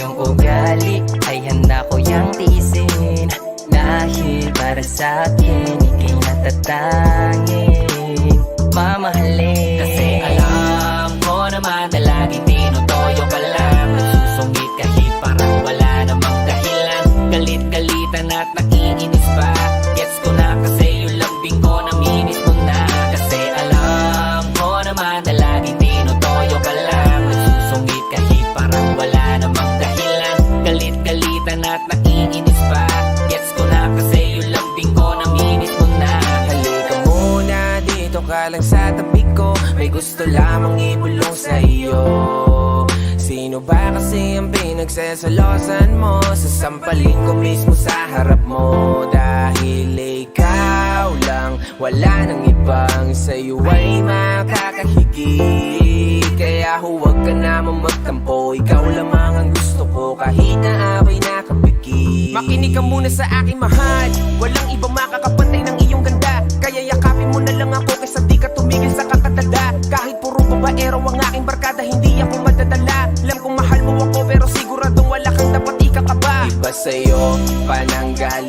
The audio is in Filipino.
iyong ugali ay handa ko yang tiisin. Dahil para sa akin, ika'y natatanging mamahalin. Kasi alam ko naman na laging tinutoyo ka lang. Nagsusungit kahit parang wala namang dahilan. Galit-galitan at nakiinis pa. Gets ko na kasi yung lambing ko naminis mo na. Kasi alam ko naman na laging tinutoyo ka lang. Nagsusungit kahit parang wala namang dahilan. Galit-galitan at nakiinis pa. Gets ko na kasi yung lambing ko naminis mo na. Halika muna, dito ka lang sa tabi ko. May gusto lamang ibulong sa iyo. Sino ba kasi ang pinagsasalosan mo? Sasampalin ko mismo sa harap mo. Dahil ikaw lang, wala nang ibang sa'yo ay makakahigit. Kaya huwag ka naman magtampo, ikaw lamang ang gusto ko kahit na ako'y nakapikit. Makinig ka muna sa aking mahal, walang ibang makakapantay ng iyong ganda. Kaya yakapin mo na lang ako kaysa di ka tumigil sa kakatanda. Kahit puro babaero ang aking barkada, hindi ako madadala. Alam kong mahal mo ako pero siguradong wala kang dapat ikakaba. Iba sa'yo, pananggaling